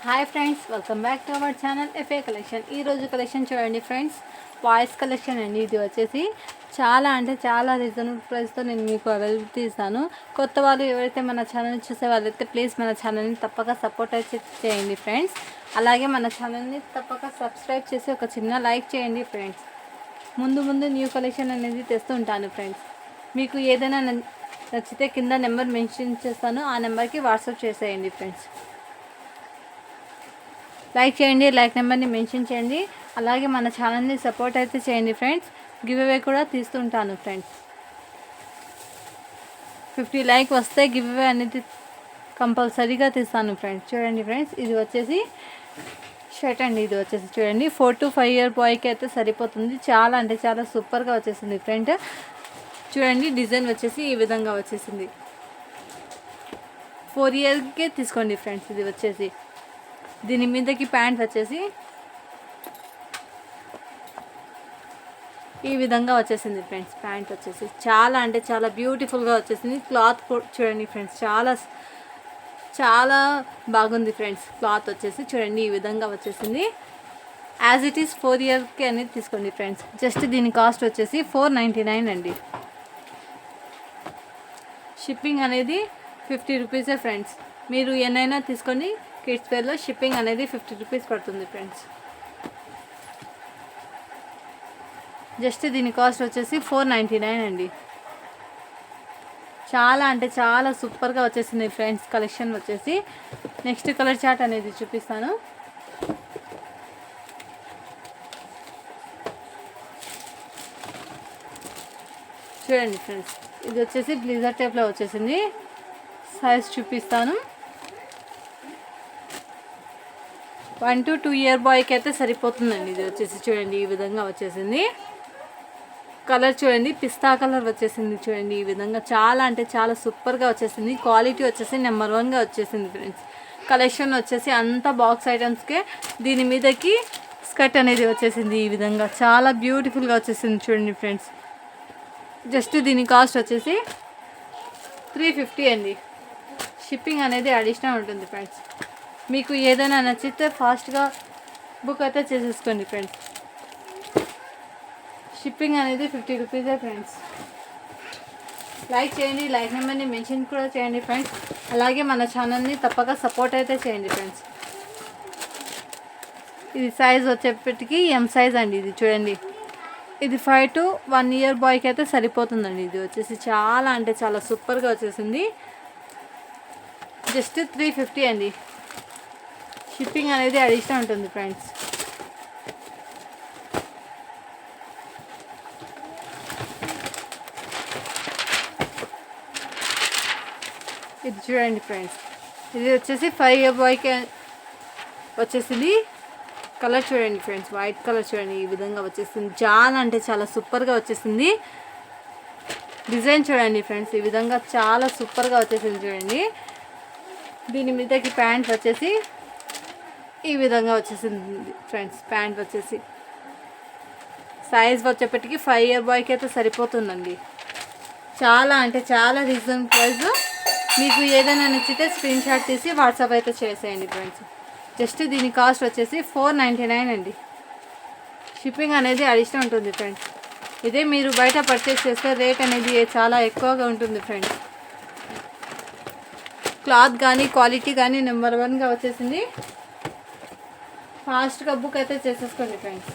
Hi friends, welcome back to our channel FA collection. ఈరోజు collection చూడండి friends, voice collection అండి. ఇది వచ్చేసి చాలా అంటే చాలా రీజనబుల్ ప్రైస్తో నేను మీకు అవైలబిలిటీ ఇస్తాను. కొత్త వాళ్ళు ఎవరైతే మన ఛానల్ చూసే వాళ్ళైతే ప్లీజ్ మన ఛానల్ని తప్పక సపోర్ట్ అయితే చేయండి ఫ్రెండ్స్. అలాగే మన ఛానల్ని తప్పక సబ్స్క్రైబ్ చేసి ఒక చిన్న లైక్ చేయండి ఫ్రెండ్స్. ముందు న్యూ కలెక్షన్ అనేది తెస్తూ ఉంటాను ఫ్రెండ్స్. మీకు ఏదైనా నచ్చితే కింద నెంబర్ మెన్షన్ చేస్తాను, ఆ నెంబర్కి వాట్సాప్ చేసేయండి ఫ్రెండ్స్. లైక్ చేయండి, లైక్ నెంబర్ని మెన్షన్ చేయండి. అలాగే మన ఛానల్ని సపోర్ట్ అయితే చేయండి ఫ్రెండ్స్. గివ్ అవే కూడా తీస్తుంటాను ఫ్రెండ్స్. 50 లైక్ వస్తే గివ్ అవే అనేది కంపల్సరీగా తీస్తాను ఫ్రెండ్స్. చూడండి ఫ్రెండ్స్, ఇది వచ్చేసి షర్ట్ అండి. ఇది వచ్చేసి చూడండి 4 to 5 year బాయ్కి అయితే సరిపోతుంది. చాలా అంటే చాలా సూపర్గా వచ్చేసింది ఫ్రెండ్. చూడండి, డిజైన్ వచ్చేసి ఈ విధంగా వచ్చేసింది. 4 yearsకే తీసుకోండి ఫ్రెండ్స్. ఇది వచ్చేసి దీని మీదకి ప్యాంట్ వచ్చేసి ఈ విధంగా వచ్చేసింది ఫ్రెండ్స్. ప్యాంట్ వచ్చేసి చాలా అంటే చాలా బ్యూటిఫుల్గా వచ్చేసింది. క్లాత్ చూడండి ఫ్రెండ్స్, చాలా చాలా బాగుంది ఫ్రెండ్స్. క్లాత్ వచ్చేసి చూడండి ఈ విధంగా వచ్చేసింది. యాజ్ ఇట్ ఈస్ 4 yearsకి అనేది తీసుకోండి ఫ్రెండ్స్. జస్ట్ దీని కాస్ట్ వచ్చేసి 499 అండి. షిప్పింగ్ అనేది 50 రూపీసే ఫ్రెండ్స్. మీరు ఎన్నైనా తీసుకోండి, కిడ్స్ వేర్లో షిప్పింగ్ అనేది 50 రూపీస్ పడుతుంది ఫ్రెండ్స్. జస్ట్ దీని కాస్ట్ వచ్చేసి 499 అండి. చాలా అంటే చాలా సూపర్గా వచ్చేసింది ఫ్రెండ్స్ కలెక్షన్ వచ్చేసి. నెక్స్ట్ కలర్ చార్ట్ అనేది చూపిస్తాను. చూడండి ఫ్రెండ్స్, ఇది వచ్చేసి బ్లేజర్ టైప్లో వచ్చేసింది. సైజ్ చూపిస్తాను. 1 to 2 year బాయ్కి అయితే సరిపోతుందండి. ఇది వచ్చేసి చూడండి ఈ విధంగా వచ్చేసింది. కలర్ చూడండి పిస్తా కలర్ వచ్చేసింది. చూడండి ఈ విధంగా చాలా అంటే చాలా సూపర్గా వచ్చేసింది. క్వాలిటీ వచ్చేసి నెంబర్ 1గా వచ్చేసింది ఫ్రెండ్స్. కలెక్షన్ వచ్చేసి అంతా బాక్స్ ఐటమ్స్కే. దీని మీదకి స్కర్ట్ అనేది వచ్చేసింది ఈ విధంగా. చాలా బ్యూటిఫుల్గా వచ్చేసింది చూడండి ఫ్రెండ్స్. జస్ట్ దీని కాస్ట్ వచ్చేసి 350 అండి. షిప్పింగ్ అనేది అడిషనల్ ఉంటుంది ఫ్రెండ్స్. మీకు ఏదైనా నచ్చితే ఫాస్ట్గా బుక్ అయితే చేసేసుకోండి ఫ్రెండ్స్. షిప్పింగ్ అనేది 50 రూపీసే ఫ్రెండ్స్. లైక్ చేయండి, లైక్ నెంబర్ని మెన్షన్ కూడా చేయండి ఫ్రెండ్స్. అలాగే మన ఛానల్ని తప్పక సపోర్ట్ అయితే చేయండి ఫ్రెండ్స్. ఇది సైజ్ వచ్చేప్పటికి ఎం సైజ్ అండి. ఇది చూడండి, ఇది 5 to 1 year బాయ్కి అయితే సరిపోతుందండి. ఇది వచ్చేసి చాలా అంటే చాలా సూపర్గా వచ్చేసింది. జస్ట్ 350 అండి. షిప్పింగ్ అనేది అడిషనల్ ఉంటుంది ఫ్రెండ్స్. ఇది చూడండి ఫ్రెండ్స్, ఇది వచ్చేసి 5 year బాయ్కి వచ్చేసింది. కలర్ చూడండి ఫ్రెండ్స్, వైట్ కలర్ చూడండి ఈ విధంగా వచ్చేసింది. చాలా అంటే చాలా సూపర్గా వచ్చేసింది. డిజైన్ చూడండి ఫ్రెండ్స్, ఈ విధంగా చాలా సూపర్గా వచ్చేసింది చూడండి. దీని మీదకి ప్యాంట్ వచ్చేసి ఈ విధంగా వచ్చేసింది ఫ్రెండ్స్. ప్యాంట్ వచ్చేసి సైజ్ వచ్చేప్పటికి 5 year బాయ్కి అయితే సరిపోతుందండి. చాలా అంటే చాలా రీజనబుల్ ప్రైస్. మీకు ఏదైనా నచ్చితే స్క్రీన్ షాట్ తీసి వాట్సాప్ అయితే చేసేయండి ఫ్రెండ్స్. జస్ట్ దీని కాస్ట్ వచ్చేసి 499 అండి. షిప్పింగ్ అనేది అడిషనల్ ఉంటుంది ఫ్రెండ్స్. ఇదే మీరు బయట పర్చేస్ చేస్తే రేట్ అనేది చాలా ఎక్కువగా ఉంటుంది ఫ్రెండ్స్. క్లాత్ కానీ క్వాలిటీ కానీ నెంబర్ 1గా వచ్చేసింది. ఫాస్ట్గా బుక్ అయితే చేసేసుకోండి ఫ్రెండ్స్.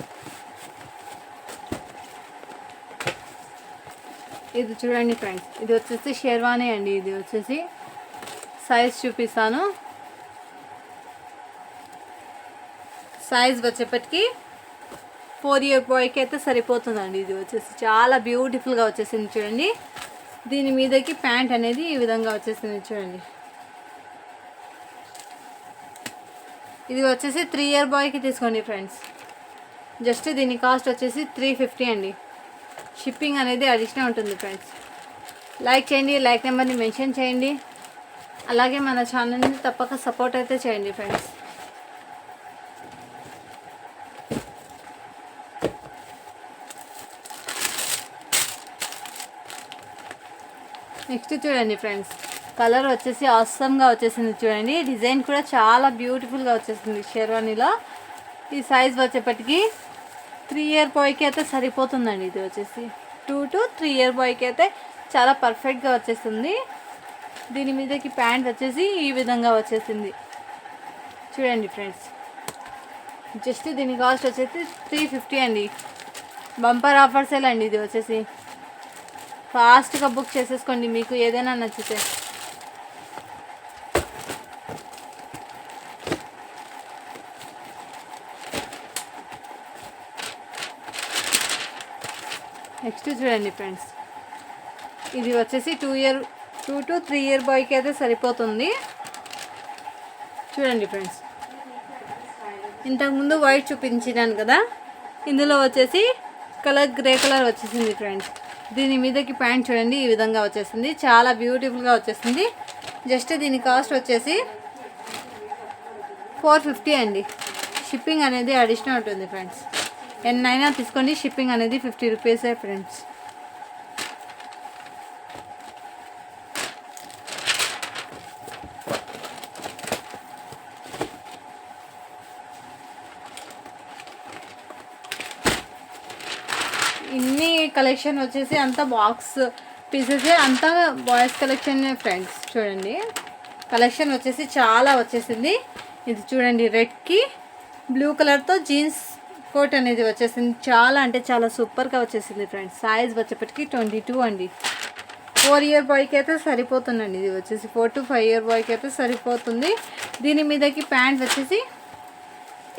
ఇది చూడండి ఫ్రెండ్స్, ఇది వచ్చేసి షేర్వానీ అండి. ఇది వచ్చేసి సైజ్ చూపిస్తాను. సైజ్ వచ్చేప్పటికి 4 year బాయ్కి అయితే సరిపోతుందండి. ఇది వచ్చేసి చాలా బ్యూటిఫుల్గా వచ్చేసింది చూడండి. దీని మీదకి ప్యాంట్ అనేది ఈ విధంగా వచ్చేసింది చూడండి. ఇది వచ్చేసి 3 year బాయ్కి తీసుకోండి ఫ్రెండ్స్. జస్ట్ దీని కాస్ట్ వచ్చేసి 350 అండి. షిప్పింగ్ అనేది అడిషనల్ ఉంటుంది ఫ్రెండ్స్. లైక్ చేయండి, లైక్ నెంబర్ని మెన్షన్ చేయండి. అలాగే మన ఛానల్ని తప్పక సపోర్ట్ అయితే చేయండి ఫ్రెండ్స్. నెక్స్ట్ చూడండి ఫ్రెండ్స్, కలర్ వచ్చేసి అవసరంగా వచ్చేసింది చూడండి. డిజైన్ కూడా చాలా బ్యూటిఫుల్గా వచ్చేసింది షెర్వానీలో. ఈ సైజ్ వచ్చేప్పటికి 3 ఇయర్ బాయ్కి అయితే సరిపోతుందండి. ఇది వచ్చేసి 2 to 3 ఇయర్ బాయ్కి అయితే చాలా పర్ఫెక్ట్గా వచ్చేస్తుంది. దీని మీదకి ప్యాంట్ వచ్చేసి ఈ విధంగా వచ్చేసింది చూడండి ఫ్రెండ్స్. జస్ట్ దీని కాస్ట్ వచ్చేసి 350 అండి. బంపర్ ఆఫర్ సేల్ అండి. ఇది వచ్చేసి ఫాస్ట్గా బుక్ చేసేసుకోండి మీకు ఏదైనా నచ్చితే. నెక్స్ట్ చూడండి ఫ్రెండ్స్, ఇది వచ్చేసి 2 to 3 ఇయర్ బాయ్కి అయితే సరిపోతుంది. చూడండి ఫ్రెండ్స్, ఇంతకుముందు వైట్ చూపించినాను కదా, ఇందులో వచ్చేసి కలర్ గ్రే కలర్ వచ్చేసింది ఫ్రెండ్స్. దీని మీదకి ప్యాంట్ చూడండి ఈ విధంగా వచ్చేసింది. చాలా బ్యూటిఫుల్గా వచ్చేసింది. జస్ట్ దీని కాస్ట్ వచ్చేసి 450 అండి. షిప్పింగ్ అనేది అడిషనల్ ఉంటుంది ఫ్రెండ్స్. ఎన్నైనా తీసుకోండి, షిప్పింగ్ అనేది 50 రూపీసే ఫ్రెండ్స్. ఇన్ని కలెక్షన్ వచ్చేసి అంతా బాక్స్ పీసెసే, అంతా బాయ్స్ కలెక్షన్ ఫ్రెండ్స్. చూడండి కలెక్షన్ వచ్చేసి చాలా వచ్చేసింది. ఇది చూడండి, రెడ్కి బ్లూ కలర్తో జీన్స్ కోట్ అనేది వచ్చేసింది. చాలా అంటే చాలా సూపర్గా వచ్చేసింది ఫ్రెండ్స్. సైజ్ వచ్చేప్పటికి 22 అండి. 4 ఇయర్ బాయ్కి అయితే సరిపోతుందండి. ఇది వచ్చేసి 4 to 5 ఇయర్ బాయ్కి అయితే సరిపోతుంది. దీని మీదకి ప్యాంట్ వచ్చేసి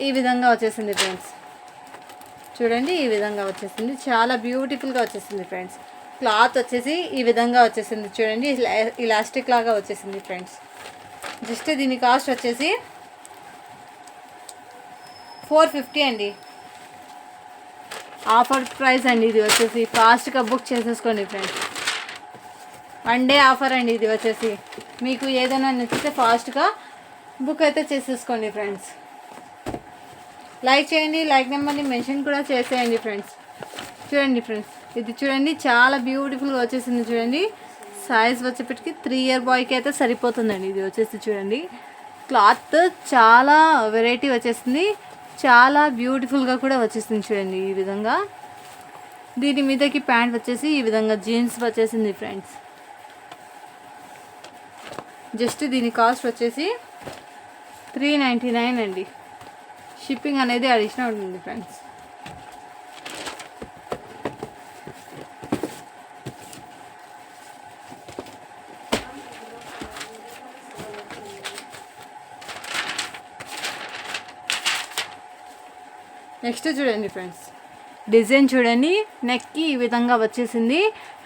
ఈ విధంగా వచ్చేసింది ఫ్రెండ్స్. చూడండి ఈ విధంగా వచ్చేసింది. చాలా బ్యూటిఫుల్గా వచ్చేసింది ఫ్రెండ్స్. క్లాత్ వచ్చేసి ఈ విధంగా వచ్చేసింది చూడండి, ఇలాస్టిక్ లాగా వచ్చేసింది ఫ్రెండ్స్. జస్ట్ దీని కాస్ట్ వచ్చేసి 450 అండి. ఆఫర్ ప్రైస్ అండి. ఇది వచ్చేసి ఫాస్ట్గా బుక్ చేసేసుకోండి ఫ్రెండ్స్. 1 డే ఆఫర్ అండి. ఇది వచ్చేసి మీకు ఏదైనా నచ్చితే ఫాస్ట్గా బుక్ అయితే చేసేసుకోండి ఫ్రెండ్స్. లైక్ చేయండి, లైక్ నెంబర్ని మెన్షన్ కూడా చేసేయండి ఫ్రెండ్స్. చూడండి ఫ్రెండ్స్, ఇది చూడండి చాలా బ్యూటిఫుల్గా వచ్చేసింది చూడండి. సైజ్ వచ్చేప్పటికి 3 ఇయర్ బాయ్కి అయితే సరిపోతుందండి. ఇది వచ్చేసి చూడండి, క్లాత్ చాలా వెరైటీ వచ్చేసింది, చాలా బ్యూటిఫుల్గా కూడా వచ్చేసింది చూడండి ఈ విధంగా. దీని మీదకి ప్యాంట్ వచ్చేసి ఈ విధంగా జీన్స్ వచ్చేసింది ఫ్రెండ్స్. జస్ట్ దీని కాస్ట్ వచ్చేసి 399 అండి. షిప్పింగ్ అనేది అడిషనల్ ఉంటుంది ఫ్రెండ్స్. నెక్స్ట్ చూడండి ఫ్రెండ్స్, డిజైన్ చూడండి, నెక్కి ఈ విధంగా వచ్చేసింది.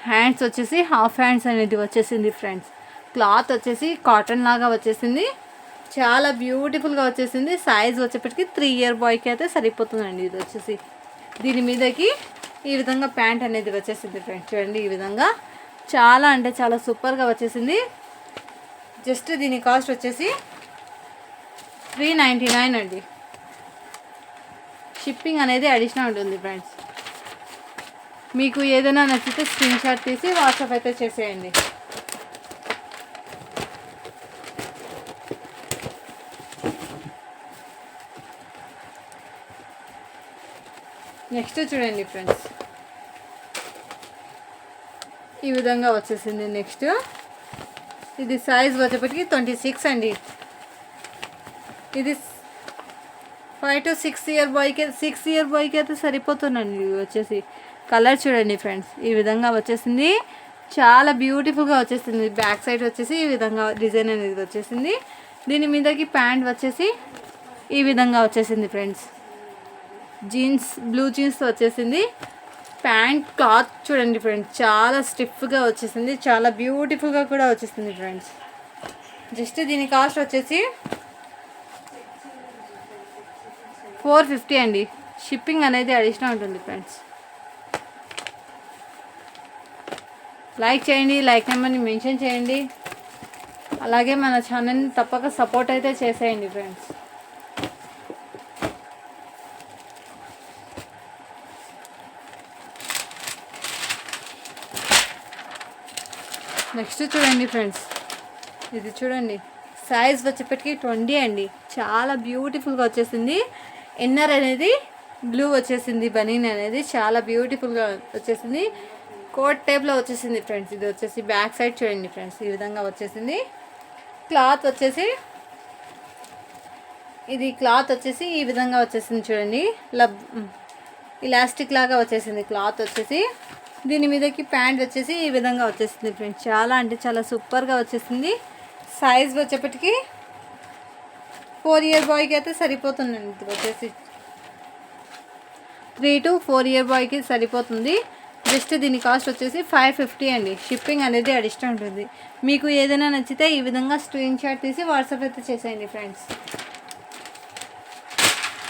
హ్యాండ్స్ వచ్చేసి హాఫ్ హ్యాండ్స్ అనేది వచ్చేసింది ఫ్రెండ్స్. క్లాత్ వచ్చేసి కాటన్ లాగా వచ్చేసింది. చాలా బ్యూటిఫుల్గా వచ్చేసింది. సైజ్ వచ్చేప్పటికి 3 ఇయర్ బాయ్కి అయితే సరిపోతుందండి. ఇది వచ్చేసి దీని మీదకి ఈ విధంగా ప్యాంట్ అనేది వచ్చేసింది ఫ్రెండ్స్. చూడండి ఈ విధంగా చాలా అంటే చాలా సూపర్గా వచ్చేసింది. జస్ట్ దీని కాస్ట్ వచ్చేసి 399 అండి. షిప్పింగ్ అనేది అడిషనల్ ఉంటుంది ఫ్రెండ్స్. మీకు ఏదైనా నచ్చితే స్క్రీన్ షాట్ తీసి వాట్సాప్ అయితే చేసేయండి. నెక్స్ట్ చూడండి ఫ్రెండ్స్, ఈ విధంగా వచ్చేసింది. నెక్స్ట్ ఇది సైజ్ వచ్చేప్పటికి 26 అండి. ఇది 5 to 6 ఇయర్ బాయ్కి అయితే సరిపోతుందండి. ఇది వచ్చేసి కలర్ చూడండి ఫ్రెండ్స్, ఈ విధంగా వచ్చేసింది. చాలా బ్యూటిఫుల్గా వచ్చేసింది. బ్యాక్ సైడ్ వచ్చేసి ఈ విధంగా డిజైన్ అనేది వచ్చేసింది. దీని మీదకి ప్యాంట్ వచ్చేసి ఈ విధంగా వచ్చేసింది ఫ్రెండ్స్. జీన్స్, బ్లూ జీన్స్ వచ్చేసింది. ప్యాంట్ క్లాత్ చూడండి ఫ్రెండ్స్, చాలా స్టిఫ్గా వచ్చేసింది. చాలా బ్యూటిఫుల్గా కూడా వచ్చేసింది ఫ్రెండ్స్. జస్ట్ దీని కాస్ట్ వచ్చేసి 450 అండి. షిప్పింగ్ అనేది అడిషనల్ ఉంటుంది ఫ్రెండ్స్. లైక్ చేయండి, లైక్ నెంబర్ని మెన్షన్ చేయండి. అలాగే మన ఛానల్ని తప్పక సపోర్ట్ అయితే చేసేయండి ఫ్రెండ్స్. నెక్స్ట్ చూడండి ఫ్రెండ్స్, ఇది చూడండి, సైజ్ వచ్చేప్పటికి 20 అండి. చాలా బ్యూటిఫుల్గా వచ్చేసింది. ఇన్నర్ అనేది బ్లూ వచ్చేసింది. బనీన్ అనేది చాలా బ్యూటిఫుల్గా వచ్చేసింది. కోట్ టైప్లో వచ్చేసింది ఫ్రెండ్స్. ఇది వచ్చేసి బ్యాక్ సైడ్ చూడండి ఫ్రెండ్స్, ఈ విధంగా వచ్చేసింది. క్లాత్ వచ్చేసి ఈ విధంగా వచ్చేసింది చూడండి. ఇలాస్టిక్ లాగా వచ్చేసింది క్లాత్ వచ్చేసి. దీని మీదకి ప్యాంట్ వచ్చేసి ఈ విధంగా వచ్చేసింది ఫ్రెండ్స్. చాలా అంటే చాలా సూపర్గా వచ్చేసింది. సైజ్ వచ్చేప్పటికి 4 ఇయర్ బాయ్కి అయితే సరిపోతుందండి. ఇది వచ్చేసి 3 to 4 ఇయర్ బాయ్కి సరిపోతుంది. జస్ట్ దీని కాస్ట్ వచ్చేసి 550 అండి. షిప్పింగ్ అనేది అడిషనల్ ఉంటుంది. మీకు ఏదైనా నచ్చితే ఈ విధంగా స్క్రీన్ షాట్ తీసి వాట్సాప్ అయితే చేసేయండి ఫ్రెండ్స్.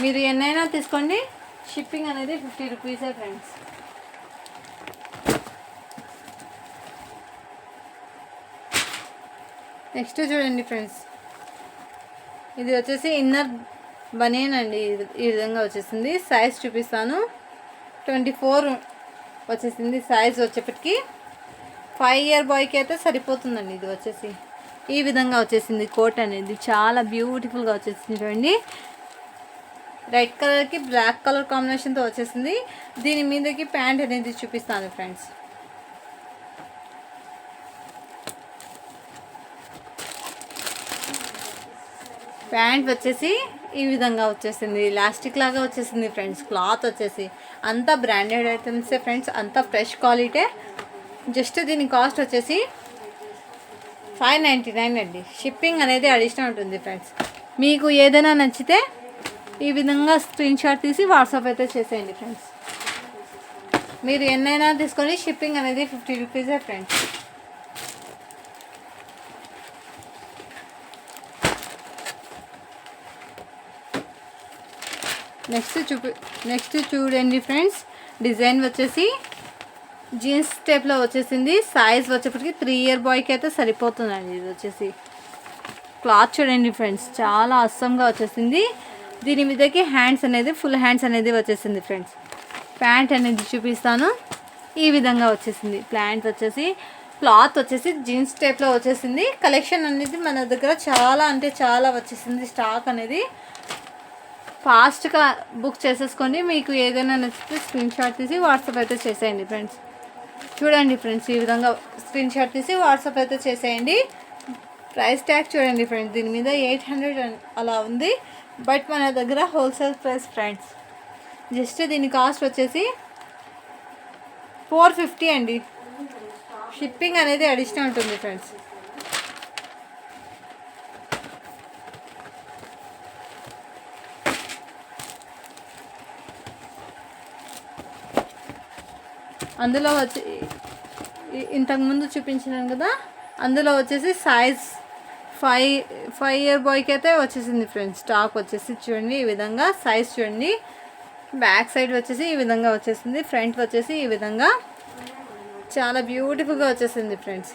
మీరు ఎన్నైనా తీసుకోండి, షిప్పింగ్ అనేది 50 రూపీసే ఫ్రెండ్స్. నెక్స్ట్ చూడండి ఫ్రెండ్స్, ఇది వచ్చేసి ఇన్నర్ బనియన్ అండి. ఈ విధంగా వచ్చేసింది. సైజ్ చూపిస్తాను. 24 వచ్చేసింది. సైజ్ వచ్చేప్పటికి 5 ఇయర్ బాయ్కి అయితే సరిపోతుందండి. ఇది వచ్చేసి ఈ విధంగా వచ్చేసింది. కోట్ అనేది చాలా బ్యూటిఫుల్గా వచ్చేసింది చూడండి. రెడ్ కలర్కి బ్లాక్ కలర్ కాంబినేషన్తో వచ్చేసింది. దీని మీదకి ప్యాంట్ అనేది చూపిస్తాను ఫ్రెండ్స్. ప్యాంట్ వచ్చేసి ఈ విధంగా వచ్చేసింది. ఎలాస్టిక్ లాగా వచ్చేసింది ఫ్రెండ్స్. క్లాత్ వచ్చేసి అంతా బ్రాండెడ్ ఐటమ్సే ఫ్రెండ్స్, అంతా ఫ్రెష్ క్వాలిటీ. జస్ట్ దీని కాస్ట్ వచ్చేసి 599 అండి. షిప్పింగ్ అనేది అడిషనల్ ఉంటుంది ఫ్రెండ్స్. మీకు ఏదైనా నచ్చితే ఈ విధంగా స్క్రీన్ షాట్ తీసి వాట్సాప్ అయితే చేసేయండి ఫ్రెండ్స్. మీరు ఎన్నైనా తీసుకొని షిప్పింగ్ అనేది 50 రూపీసే ఫ్రెండ్స్. నెక్స్ట్ చూడండి ఫ్రెండ్స్, డిజైన్ వచ్చేసి జీన్స్ టైప్లో వచ్చేసింది. సైజ్ వచ్చేప్పటికి 3 ఇయర్ బాయ్కి అయితే సరిపోతుందండి. ఇది వచ్చేసి క్లాత్ చూడండి ఫ్రెండ్స్, చాలా అస్సంగా వచ్చేసింది. దీని మీదకి హ్యాండ్స్ అనేది ఫుల్ హ్యాండ్స్ అనేది వచ్చేసింది ఫ్రెండ్స్. ప్యాంట్ అనేది చూపిస్తాను. ఈ విధంగా వచ్చేసింది. ప్యాంట్ వచ్చేసి క్లాత్ వచ్చేసి జీన్స్ టైప్లో వచ్చేసింది. కలెక్షన్ అనేది మన దగ్గర చాలా అంటే చాలా వచ్చేసింది. స్టాక్ అనేది ఫాస్ట్గా బుక్ చేసేసుకోండి. మీకు ఏదైనా నచ్చితే స్క్రీన్ షాట్ తీసి వాట్సాప్ అయితే చేసేయండి ఫ్రెండ్స్. చూడండి ఫ్రెండ్స్, ఈ విధంగా స్క్రీన్ షాట్ తీసి వాట్సాప్ అయితే చేసేయండి. ప్రైస్ ట్యాగ్ చూడండి ఫ్రెండ్స్, దీని మీద 800 అలా ఉంది. బట్ మన దగ్గర హోల్సేల్ ప్రైస్ ఫ్రెండ్స్. జస్ట్ దీని కాస్ట్ వచ్చేసి 450 అండి. షిప్పింగ్ అనేది అడిషనల్ ఉంటుంది ఫ్రెండ్స్. అందులో వచ్చి ఇంతకుముందు చూపించినాను కదా, అందులో వచ్చేసి సైజ్ 5 ఇయర్ బాయ్కి అయితే వచ్చేసింది ఫ్రెండ్స్. స్టాక్ వచ్చేసి చూడండి ఈ విధంగా. సైజ్ చూడండి. బ్యాక్ సైడ్ వచ్చేసి ఈ విధంగా వచ్చేసింది. ఫ్రంట్ వచ్చేసి ఈ విధంగా చాలా బ్యూటిఫుల్గా వచ్చేసింది ఫ్రెండ్స్.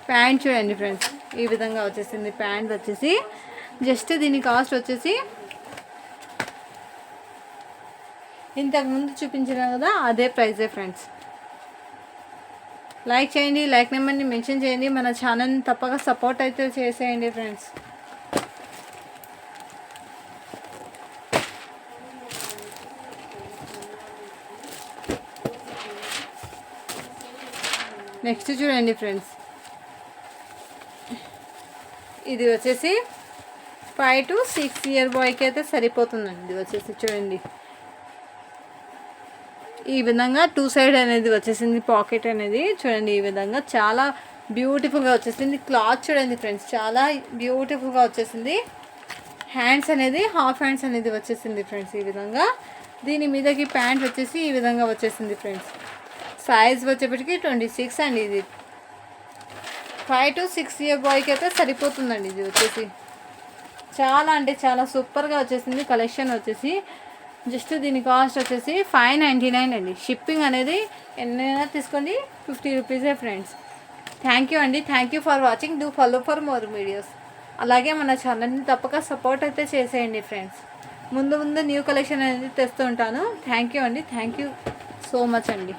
ప్యాంట్ చూడండి ఫ్రెండ్స్, ఈ విధంగా వచ్చేసింది. ప్యాంట్ వచ్చేసి జస్ట్ దీని కాస్ట్ వచ్చేసి ఇంతకుముందు చూపించినా కదా అదే ప్రైజే ఫ్రెండ్స్. లైక్ చేయండి, లైక్ నెంబర్ని మెన్షన్ చేయండి. మన ఛానల్ని తప్పక సపోర్ట్ అయితే చేసేయండి ఫ్రెండ్స్. నెక్స్ట్ చూడండి ఫ్రెండ్స్, ఇది వచ్చేసి 5 to 6 ఇయర్ బాయ్కి అయితే సరిపోతుందండి. ఇది వచ్చేసి చూడండి ఈ విధంగా 2 సైడ్ అనేది వచ్చేసింది. పాకెట్ అనేది చూడండి ఈ విధంగా చాలా బ్యూటిఫుల్గా వచ్చేసింది. క్లాత్ చూడండి ఫ్రెండ్స్, చాలా బ్యూటిఫుల్గా వచ్చేసింది. హ్యాండ్స్ అనేది హాఫ్ హ్యాండ్స్ అనేది వచ్చేసింది ఫ్రెండ్స్. ఈ విధంగా దీని మీదకి ప్యాంట్ వచ్చేసి ఈ విధంగా వచ్చేసింది ఫ్రెండ్స్. సైజ్ వచ్చేప్పటికి 26 అండి. ఇది 5 to 6 ఇయర్ బాయ్కి అయితే సరిపోతుందండి. ఇది వచ్చేసి చాలా అంటే చాలా సూపర్గా వచ్చేసింది. కలెక్షన్ వచ్చేసి జస్ట్ దీని కాస్ట్ వచ్చేసి 599 అండి. షిప్పింగ్ అనేది ఎన్నైనా తీసుకోండి 50 రూపీసే ఫ్రెండ్స్. థ్యాంక్ యూ అండి. Thank you for watching. Do follow for more videos. అలాగే మన ఛానల్ని తప్పక సపోర్ట్ అయితే చేసేయండి ఫ్రెండ్స్. ముందు న్యూ కలెక్షన్ అనేది తెస్తూ ఉంటాను. థ్యాంక్ యూ అండి. థ్యాంక్ యూ సో మచ్ అండి.